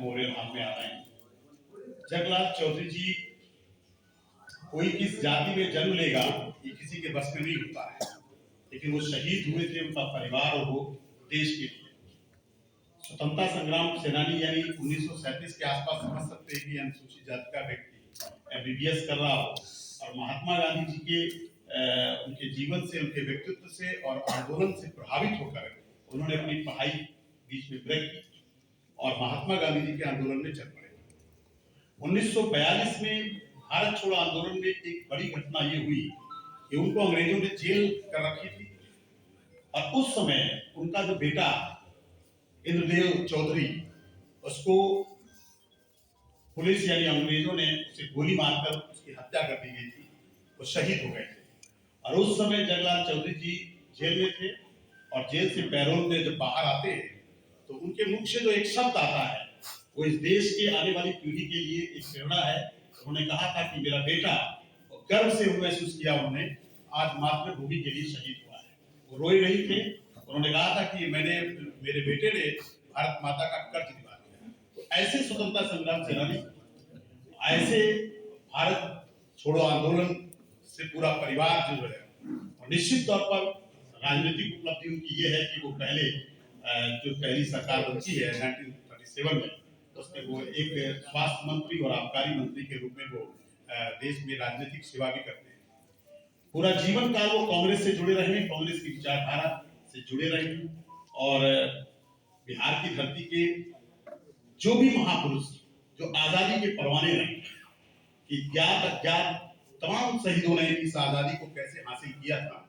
मोहरे हाथ में आ रहे हैं। जगलाल चौधरी जी कोई किस जाति में जन्म लेगा ये किसी के बस में नहीं होता है, लेकिन वो शहीद हुए थे, उनका परिवार और वो देश के लिए। स्वतंत्रता संग्राम सेनानी यानी 1937 के आसपास समझ सकते हैं कि अनुसूचित जाति का व्यक्ति एमबीबीएस कर रहा हो और महात्मा गांधी जी के उनके जीवन से, उनके व्यक्तित्व से और आंदोलन से प्रभावित होकर उन्होंने अपनी पढ़ाई बीच में ब्रेक की और महात्मा गांधी जी के आंदोलन में चल पड़े। 1942 में भारत छोड़ो आंदोलन में एक बड़ी घटना ये हुई कि उनको अंग्रेजों ने जेल कर रखी थी और उस समय उनका जो बेटा इंद्रदेव चौधरी, उसको पुलिस यानी अंग्रेजों ने उसे गोली मारकर उसकी हत्या कर दी गई थी, वो शहीद हो गए थे। और उस समय जगलाल चौधरी जी जेल में थे और जेल से पैरोल में जब बाहर आते हैं तो उनके मुख से जो एक शब्द आता है वो इस देश के आने वाली पीढ़ी के लिए एक प्रेरणा है। उन्होंने कहा था कि मेरा बेटा, गर्व से महसूस किया उन्होंने, आज मातृभूमि के लिए शहीद हुआ है। वो रोए नहीं थे, उन्होंने कहा था कि मेरे बेटे ने भारत माता का कर्ज निभा दिया। तो ऐसे स्वतंत्रता संग्राम सेनानी, ऐसे भारत छोड़ो आंदोलन से पूरा परिवार जुड़ है और निश्चित तौर पर राजनीतिक उपलब्धि उनकी ये है कि वो जो पहली सरकार बनती है 1937 में, उसमें वो एक स्वास्थ्य मंत्री और आबकारी मंत्री के रूप में वो देश में राजनीतिक सेवा भी करते हैं। पूरा जीवन काल वो कांग्रेस से जुड़े रहे, कांग्रेस की विचारधारा से जुड़े रहे और बिहार की धरती के जो भी महापुरुष जो आजादी के परवाने रहे कि ज्ञात अज्ञात तमाम शहीदों ने इस आजादी को कैसे हासिल किया था।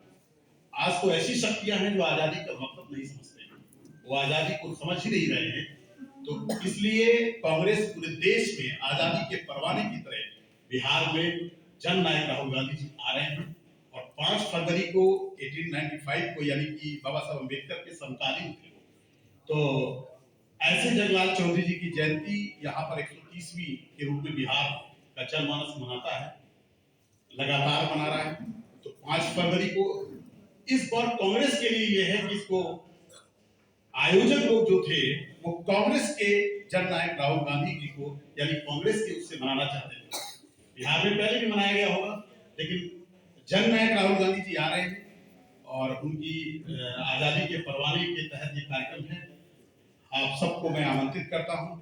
आज तो ऐसी शक्तियां हैं जो आजादी का मतलब नहीं समझते हैं, वो आजादी को समझ ही नहीं रहे हैं। तो इसलिए कांग्रेस पूरे देश में आजादी के परवाने की तरह बिहार में जननायक राहुल गांधी जी आ रहे हैं और 5 फरवरी को 1895 को यानी कि बाबा साहब अम्बेडकर के समकालीन थे। तो ऐसे जगलाल चौधरी जी की जयंती यहाँ पर 130वीं के रूप में बिहार का जनमानस मनाता है, लगातार मना रहा है। तो 5 फरवरी को इस बार कांग्रेस के लिए यह है कि इसको आयोजक लोग जो थे वो कांग्रेस के जननायक राहुल गांधी जी को यानी कांग्रेस के उससे मनाना चाहते थे। बिहार में पहले भी मनाया गया होगा, लेकिन जननायक राहुल गांधी जी आ रहे हैं और उनकी आजादी के परवाने के तहत ये कार्यक्रम है। आप सबको मैं आमंत्रित करता हूं।